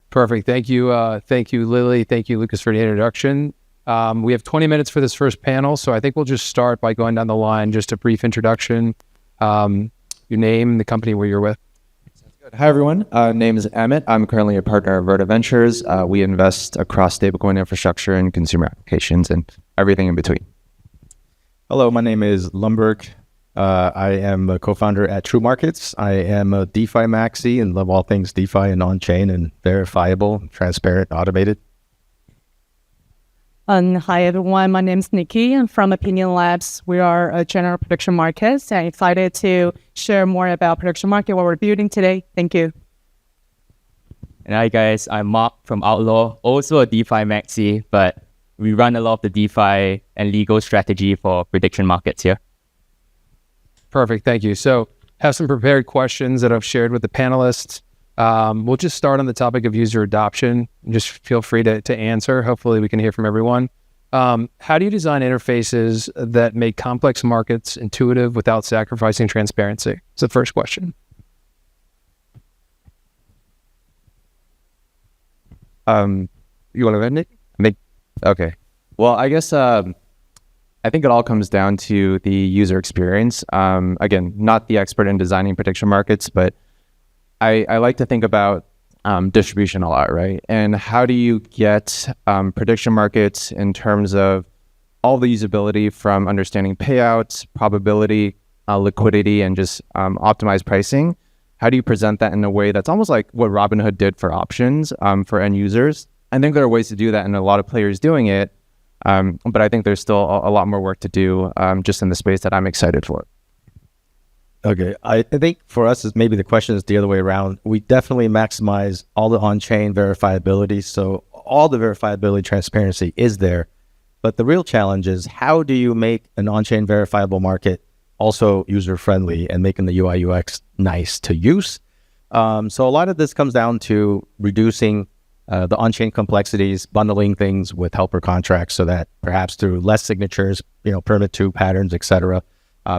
Perfect. Thank you. Thank you, Lily. Thank you, Lucas, for the introduction. We have 20 minutes for this first panel, so I think we'll just start by going down the line. Just a brief introduction, your name, the company where you're with. Hi, everyone. Name is Amit. I'm currently a partner of Verda Ventures. We invest across stablecoin infrastructure and consumer applications and everything in between. Hello, my name is Lumberg. I am a co-founder at Truemarkets. I am a DeFi maxi and love all things DeFi and on-chain and verifiable, transparent, automated. Hi, everyone. My name is Nicki. I'm from Opinion Labs. We are a general prediction market and excited to share more about prediction market, what we're building today. Thank you. And hi, guys. I'm Marc from Outlaw, also a DeFi maxi, but we run a lot of the DeFi and legal strategy for prediction markets here. Perfect. Thank you. So have some prepared questions that I've shared with the panelists. We'll just start on the topic of user adoption. Just feel free to answer. Hopefully we can hear from everyone. How do you design interfaces that make complex markets intuitive without sacrificing transparency? It's the first question. You want to go ahead, Nick? Okay. Well, I guess I think it all comes down to the user experience. Again, not the expert in designing prediction markets, but I like to think about distribution a lot, right? And how do you get prediction markets in terms of all the usability from understanding payouts, probability, liquidity, and just optimized pricing? How do you present that in a way that's almost like what Robinhood did for options for end users? I think there are ways to do that, and a lot of players doing it. But I think there's still a lot more work to do just in the space that I'm excited for. Okay, I think for us, is maybe the question is the other way around. We definitely maximize all the on-chain verifiability. So all the verifiability transparency is there. But the real challenge is how do you make an on-chain verifiable market also user-friendly and making the UI UX nice to use? So a lot of this comes down to reducing the on-chain complexities, bundling things with helper contracts so that perhaps through less signatures, permit to patterns, etc.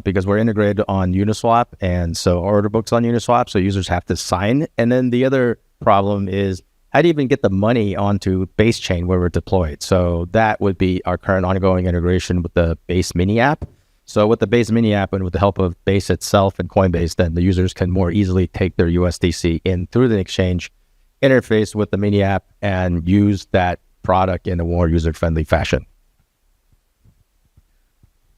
Because we're integrated on Uniswap, and so order books on Uniswap, so users have to sign. And then the other problem is how do you even get the money onto Base chain where we're deployed? So that would be our current ongoing integration with the Base mini app. So with the Base mini app and with the help of Base itself and Coinbase, then the users can more easily take their USDC in through the exchange, interface with the mini app, and use that product in a more user-friendly fashion.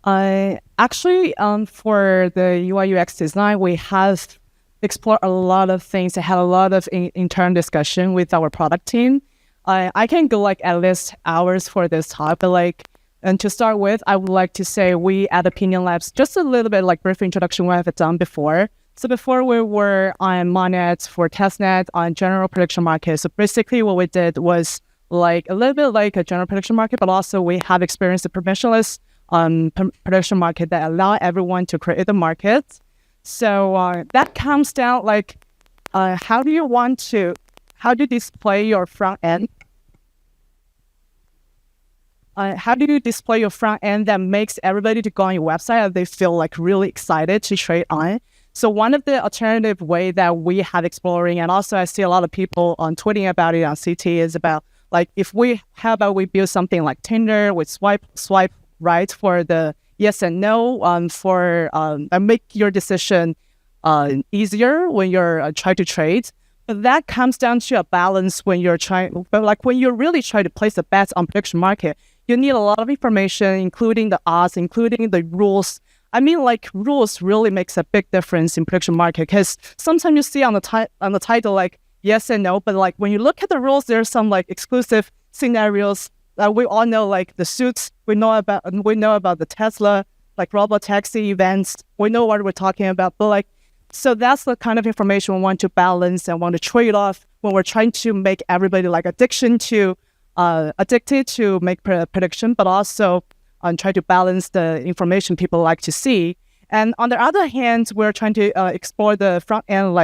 Actually, for the UI UX design, we have explored a lot of things and had a lot of internal discussion with our product team. I can go at least hours for this talk, but and to start with, I would like to say we at Opinion Labs, just a little bit brief introduction what I've done before. So before we were on Monet for testnet on general prediction market. So basically what we did was a little bit like a general prediction market, but also we have experienced the permissionless prediction market that allow everyone to create the market. So that comes down how do you display your front end? How do you display your front end that makes everybody to go on your website and they feel really excited to trade on? So one of the alternative way that we have exploring, and also I see a lot of people on tweeting about it on CT, is about how about we build something like Tinder with swipe right for the yes and no and make your decision easier when you're trying to trade. But that comes down to a balance when you're when you're really trying to place a bet on prediction market, you need a lot of information, including the odds, including the rules. I mean, rules really makes a big difference in prediction market, because sometimes you see on the title yes and no, but when you look at the rules, there's some exclusive scenarios that we all know, the suits. We know about the Tesla robot taxi events. We know what we're talking about, but so that's the kind of information we want to balance and want to trade off when we're trying to make everybody addicted to make prediction, but also try to balance the information people like to see. And on the other hand, we're trying to explore the front end.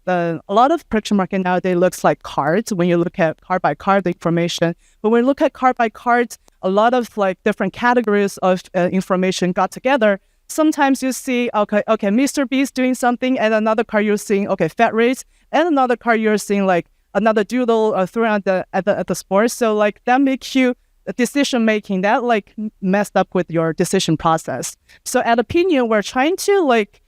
A lot of prediction market nowadays looks like cards when you look at card by card information. But when you look at card by card, a lot of different categories of information got together. Sometimes you see, okay, Mr. B is doing something, and another card you're seeing, Fed rates, and another card you're seeing another doodle thrown at the sport. So like that makes you decision making that like messed up with your decision process. So at Opinion, we're trying to like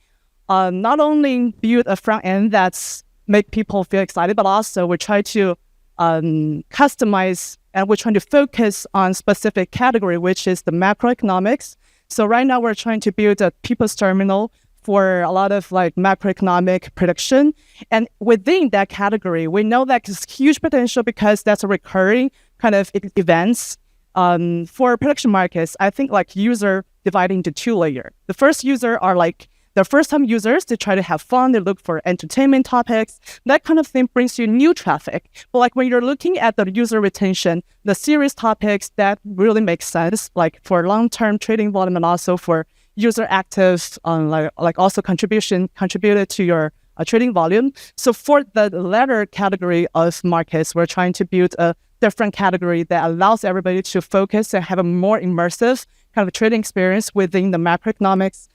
not only build a front end that's make people feel excited, but also we try to customize, and we're trying to focus on specific category, which is the macroeconomics. So right now we're trying to build a people's terminal for a lot of like macroeconomic prediction. And within that category, we know that there's huge potential because that's a recurring kind of events. For prediction markets, I think like user divided into two layers. The first user are like the first-time users. They try to have fun. They look for entertainment topics. That kind of thing brings you new traffic. But like when you're looking at the user retention, the serious topics that really make sense, like for long-term trading volume and also for user active, like also contributed to your trading volume. So for the latter category of markets, we're trying to build a different category that allows everybody to focus and have a more immersive kind of trading experience within the macroeconomics,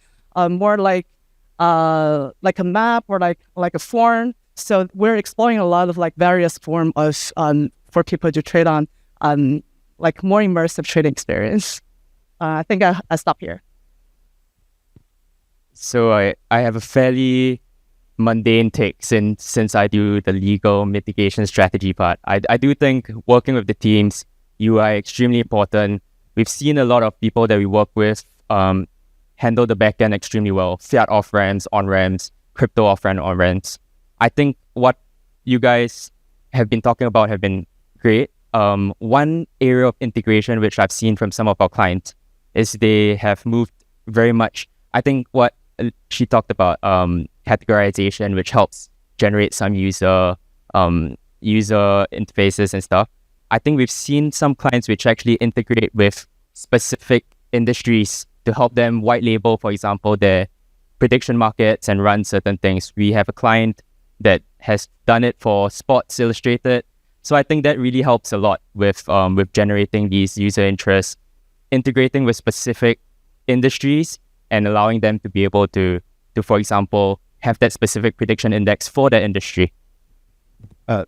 more like a map or like a form. So we're exploring a lot of like various form of for people to trade on like more immersive trading experience. I think I stop here. So I have a fairly mundane take since I do the legal mitigation strategy part. I do think working with the teams, you are extremely important. We've seen a lot of people that we work with handle the backend extremely well. Fiat off-ramps, on-ramps, crypto off-ramp, on-ramps. I think what you guys have been talking about have been great. One area of integration which I've seen from some of our clients is they have moved very much. I think what she talked about, categorization, which helps generate some user interfaces and stuff. I think we've seen some clients which actually integrate with specific industries to help them white label, for example, their prediction markets and run certain things. We have a client that has done it for Sports Illustrated. So I think that really helps a lot with generating these user interests, integrating with specific industries and allowing them to be able to, for example, have that specific prediction index for that industry.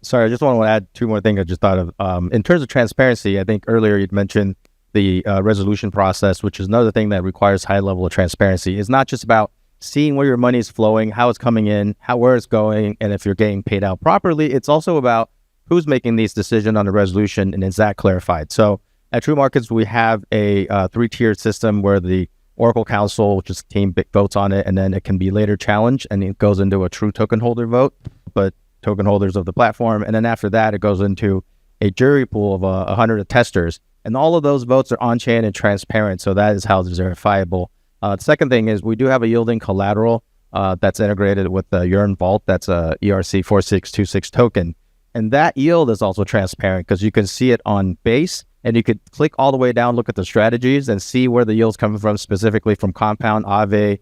Sorry, I just want to add two more things I just thought of. In terms of transparency, I think earlier you'd mentioned the resolution process, which is another thing that requires high level of transparency. It's not just about seeing where your money is flowing, how it's coming in, where it's going, and if you're getting paid out properly. It's also about who's making these decisions on the resolution, and is that clarified? So at Truemarkets, we have a 3-tiered system where the Oracle Council, which is the team, votes on it, and then it can be later challenged, and it goes into a true token holder vote, but token holders of the platform. And then after that, it goes into a jury pool of 100 testers. And all of those votes are on-chain and transparent, so that is how it's verifiable. The second thing is we do have a yielding collateral that's integrated with the Yearn Vault. That's a ERC4626 token. And that yield is also transparent because you can see it on base, and you could click all the way down, look at the strategies, and see where the yield's coming from, specifically from Compound, Aave,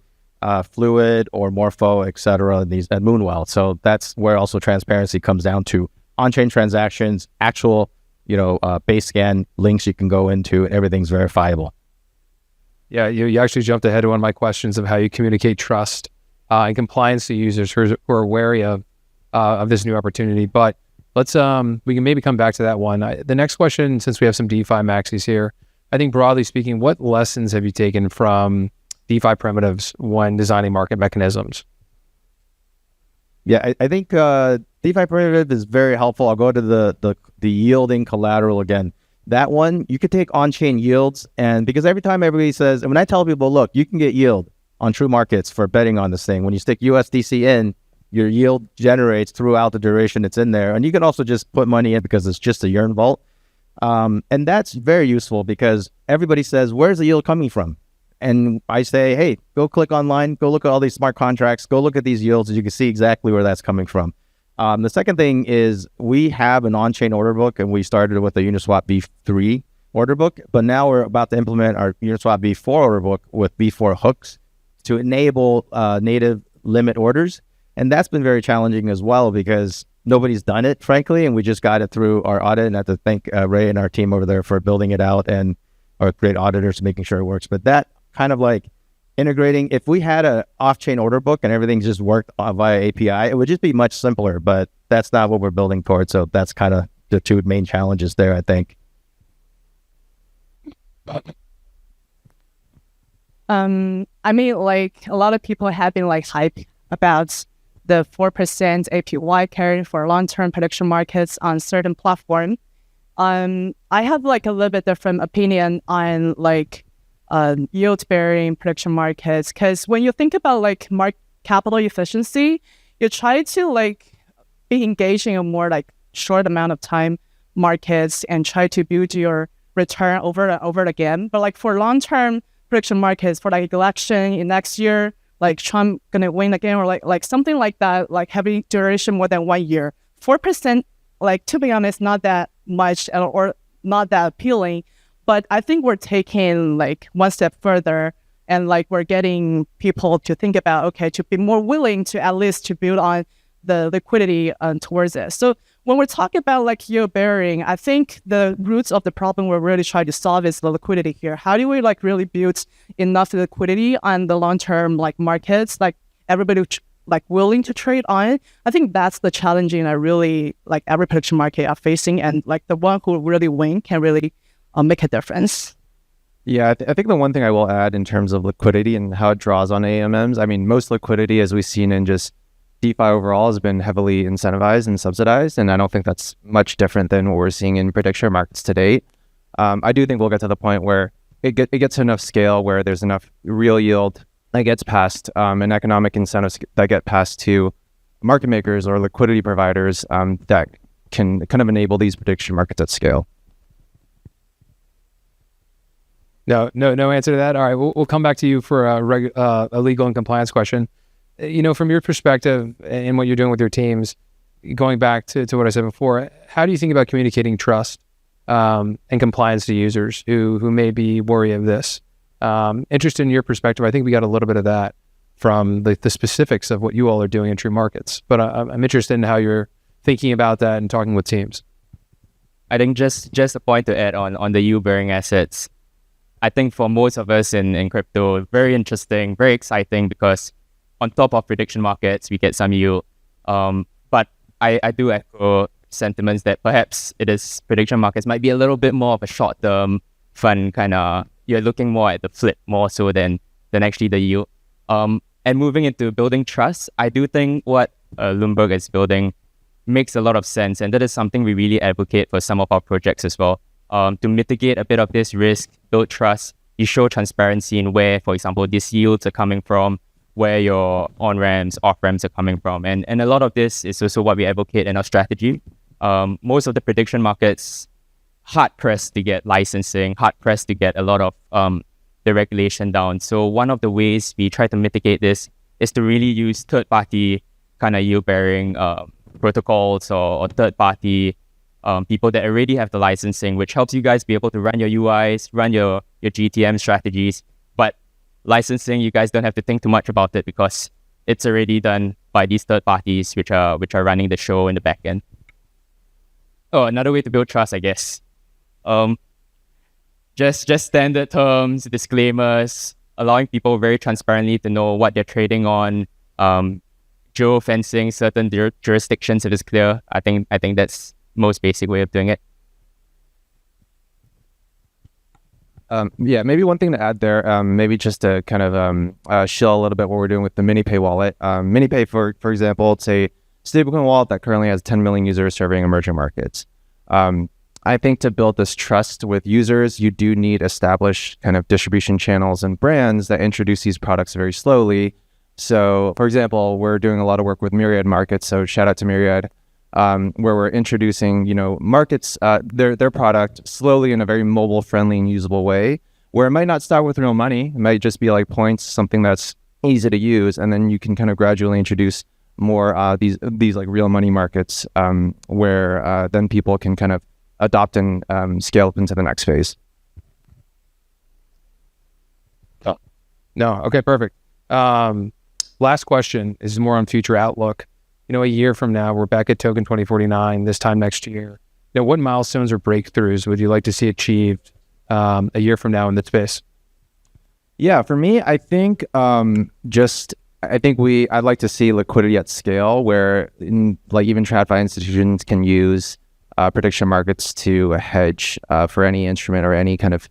Fluid, or Morpho, etc. at Moonwell. So that's where also transparency comes down to on-chain transactions, actual base scan links you can go into, and everything's verifiable. Yeah, you actually jumped ahead to one of my questions of how you communicate trust and compliance to users who are wary of this new opportunity. But let's we can maybe come back to that one. The next question, since we have some DeFi maxis here, I think broadly speaking, what lessons have you taken from DeFi primitives when designing market mechanisms? Yeah, I think DeFi primitive is very helpful. I'll go to the yielding collateral again. That one, you could take on-chain yields, and because every time everybody says, and when I tell people, look, you can get yield on Truemarkets for betting on this thing. When you stick USDC in, your yield generates throughout the duration it's in there. And you can also just put money in because it's just a Yearn Vault. And that's very useful because everybody says, where's the yield coming from? And I say, hey, go click online, go look at all these smart contracts, go look at these yields, and you can see exactly where that's coming from. The second thing is we have an on-chain order book, and we started with the Uniswap V3 order book, but now we're about to implement our Uniswap V4 order book with V4 hooks to enable native limit orders. And that's been very challenging as well because nobody's done it, frankly, and we just got it through our audit. And I have to thank Ray and our team over there for building it out, and our great auditors making sure it works. But that kind of like integrating. If we had a off-chain order book and everything just worked via API, it would just be much simpler. But that's not what we're building towards. So that's kind of the two main challenges there, I think. I mean, like a lot of people have been like hype about the 4% APY carry for long-term prediction markets on certain platform. I have like a little bit different opinion on like yield-bearing prediction markets, because when you think about like capital efficiency, you try to like be engaging in more like short amount of time markets and try to build your return over and over again. But like for long-term prediction markets, for like election in next year, like Trump gonna win again, or like something like that, like having duration more than 1 year, 4%, like to be honest, not that much or not that appealing. But I think we're taking like one step further, and like we're getting people to think about, okay, to be more willing to at least to build on the liquidity towards it. So when we're talking about like yield bearing, I think the roots of the problem we're really trying to solve is the liquidity here. How do we like really build enough liquidity on the long-term like markets, like everybody like willing to trade on? I think that's the challenging that really like every prediction market are facing, and like the one who really win can really make a difference. Yeah, I think the one thing I will add in terms of liquidity and how it draws on AMMs, I mean, most liquidity, as we've seen in just DeFi overall, has been heavily incentivized and subsidized, and I don't think that's much different than what we're seeing in prediction markets to date. I do think we'll get to the point where it gets to enough scale where there's enough real yield that gets passed and economic incentives that get passed to market makers or liquidity providers that can kind of enable these prediction markets at scale. No answer to that. All right, we'll come back to you for a legal and compliance question. You know, from your perspective and what you're doing with your teams, going back to what I said before, how do you think about communicating trust and compliance to users who may be wary of this? Interested in your perspective. I think we got a little bit of that from the specifics of what you all are doing in Truemarkets, but I'm interested in how you're thinking about that and talking with teams. I think just a point to add on the yield-bearing assets. I think for most of us in crypto, very interesting, very exciting, because on top of prediction markets, we get some yield. But I do echo sentiments that perhaps prediction markets might be a little bit more of a short-term fun kind of, you're looking more at the flip more so than actually the yield. And moving into building trust, I do think what Lumberg is building makes a lot of sense. And that is something we really advocate for some of our projects as well. To mitigate a bit of this risk, build trust, you show transparency in where, for example, these yields are coming from, where your on-ramps, off-ramps are coming from. And a lot of this is also what we advocate in our strategy. Most of the prediction markets, hard-pressed to get licensing, hard-pressed to get a lot of the regulation down. So one of the ways we try to mitigate this is to really use third-party kind of yield-bearing protocols or third-party people that already have the licensing, which helps you guys be able to run your UIs, run your GTM strategies. But licensing, you guys don't have to think too much about it because it's already done by these third parties which are running the show in the back end. Oh, another way to build trust, I guess. Just standard terms, disclaimers, allowing people very transparently to know what they're trading on. Geo-fencing certain jurisdictions if it's clear. I think that's most basic way of doing it. Yeah, maybe one thing to add there, maybe just to kind of shill a little bit what we're doing with the MiniPay wallet. MiniPay, for example, it's a stablecoin wallet that currently has 10 million users serving emerging markets. I think to build this trust with users, you do need established kind of distribution channels and brands that introduce these products very slowly. So, for example, we're doing a lot of work with Myriad Markets, so shout out to Myriad. Where we're introducing, markets, their product slowly in a very mobile-friendly and usable way, where it might not start with real money. It might just be like points, something that's easy to use, and then you can kind of gradually introduce more these like real money markets, where then people can kind of adopt and scale up into the next phase. Oh. No, okay, perfect. Last question is more on future outlook. A year from now, we're back at Token 2049 this time next year. What milestones or breakthroughs would you like to see achieved a year from now in that space? Yeah, for me, I think I'd like to see liquidity at scale where like even TradFi institutions can use prediction markets to hedge for any instrument or any kind of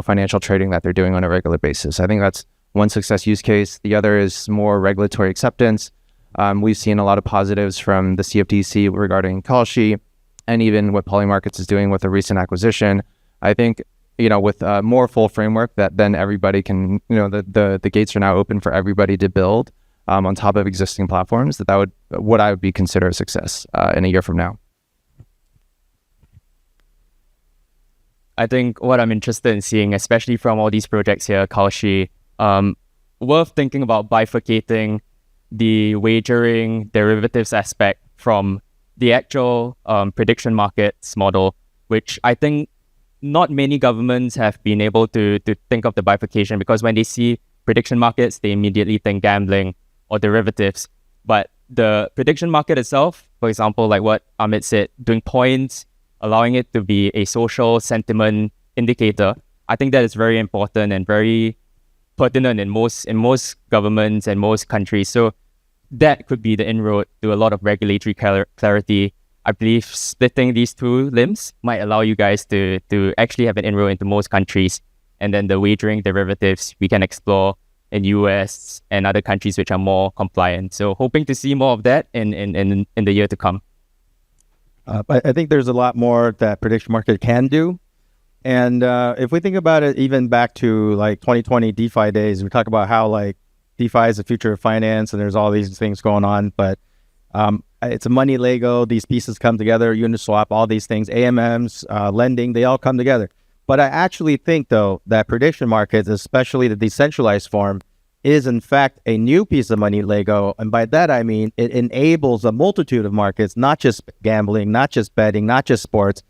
financial trading that they're doing on a regular basis. I think that's one success use case. The other is more regulatory acceptance. We've seen a lot of positives from the CFTC regarding Kalshi, and even what Polymarkets is doing with a recent acquisition. I think with a more full framework that then everybody can, the gates are now open for everybody to build on top of existing platforms, that would what I would be consider a success in a year from now. I think what I'm interested in seeing, especially from all these projects here, Kalshi, worth thinking about bifurcating the wagering derivatives aspect from the actual prediction markets model, which I think not many governments have been able to think of the bifurcation, because when they see prediction markets, they immediately think gambling or derivatives. But the prediction market itself, for example, like what Amit said, doing points, allowing it to be a social sentiment indicator, I think that is very important and very pertinent in most governments and most countries. So that could be the inroad to a lot of regulatory clarity. I believe splitting these two limbs might allow you guys to actually have an inroad into most countries. And then the wagering derivatives we can explore in US and other countries which are more compliant. So hoping to see more of that in the year to come. I think there's a lot more that prediction market can do. And if we think about it, even back to like 2020 DeFi days, we talk about how like DeFi is the future of finance and there's all these things going on, but it's a money Lego. These pieces come together, Uniswap, all these things, AMMs, lending, they all come together. But I actually think though that prediction markets, especially the decentralized form, is in fact a new piece of money Lego. And by that, I mean, it enables a multitude of markets, not just gambling, not just betting, not just sports,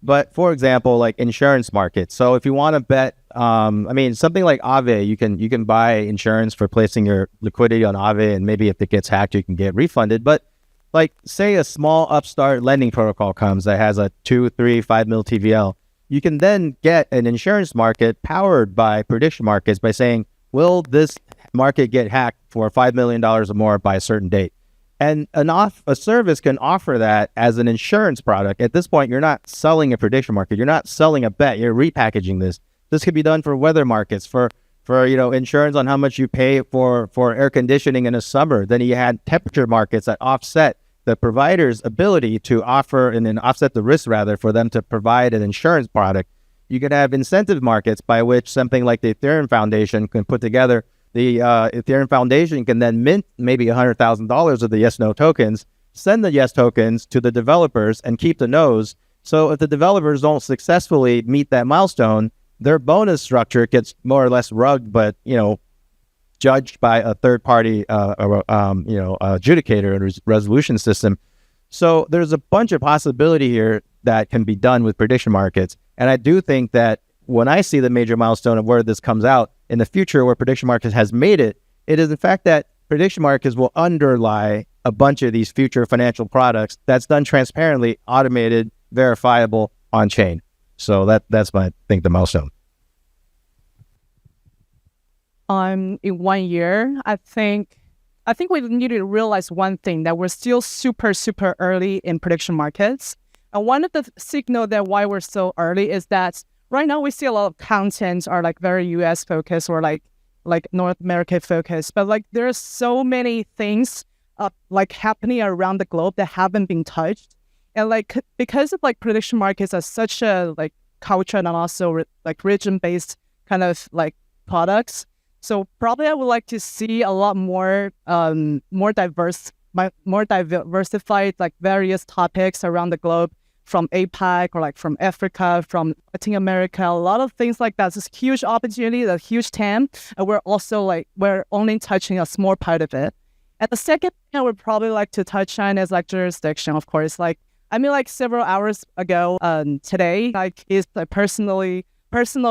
but for example, like insurance markets. So if you want to bet, something like Aave, you can buy insurance for placing your liquidity on Aave, and maybe if it gets hacked, you can get refunded. But like say a small upstart lending protocol comes that has a 2, 3, 5 mil TVL, you can then get an insurance market powered by prediction markets by saying, will this market get hacked for $5 million or more by a certain date? And a service can offer that as an insurance product. At this point, you're not selling a prediction market. You're not selling a bet. You're repackaging this. This could be done for weather markets, for insurance on how much you pay for air conditioning in the summer. Then you had temperature markets that offset the provider's ability to offer and then offset the risk rather for them to provide an insurance product. You could have incentive markets by which something like the Ethereum Foundation can put together. The Ethereum Foundation can then mint maybe $100,000 of the yes/no tokens, send the yes tokens to the developers and keep the no's. So if the developers don't successfully meet that milestone, their bonus structure gets more or less rugged, but judged by a third party adjudicator and resolution system. So there's a bunch of possibility here that can be done with prediction markets. And I do think that when I see the major milestone of where this comes out in the future, where prediction markets has made it, it is in fact that prediction markets will underlie a bunch of these future financial products that's done transparently, automated, verifiable, on chain. So that's my the milestone. In 1 year, I think we need to realize one thing, that we're still super, super early in prediction markets. And one of the signal that why we're so early is that right now we see a lot of content are like very US focused or like North America focused, but like there's so many things like happening around the globe that haven't been touched. And like because of like prediction markets are such a like culture and also like region-based kind of like products. So probably I would like to see a lot more diversified like various topics around the globe, from APAC or like from Africa, from Latin America, a lot of things like that. It's a huge opportunity, a huge TAM, and we're only touching a small part of it. And the second thing I would probably like to touch on is like jurisdiction, of course. Like several hours ago, today, like is like personal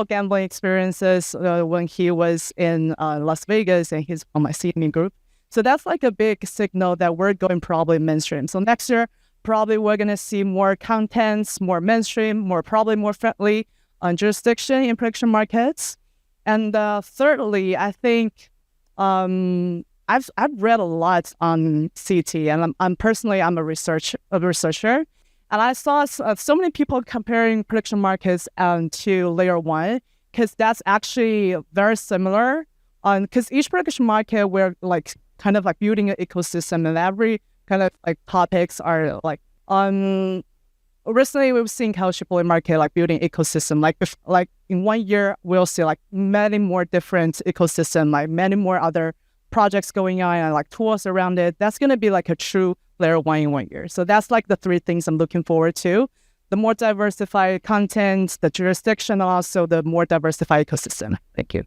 gambling experiences when he was in Las Vegas and he's on my CME group. So that's like a big signal that we're going probably mainstream. So next year, probably we're going to see more contents, more mainstream, probably more friendly on jurisdiction in prediction markets. And thirdly, I think I've read a lot on CT, and I'm personally a researcher, and I saw so many people comparing prediction markets to layer one, because that's actually very similar. Because each prediction market, we're like kind of like building an ecosystem, and every kind of like topics are like recently we've seen Calcium market like building ecosystem. Like in 1 year, we'll see like many more different ecosystem, like many more other projects going on and like tools around it. That's going to be like a true layer one in 1 year. So that's like the three things I'm looking forward to: the more diversified content, the jurisdiction, and also the more diversified ecosystem. Thank you.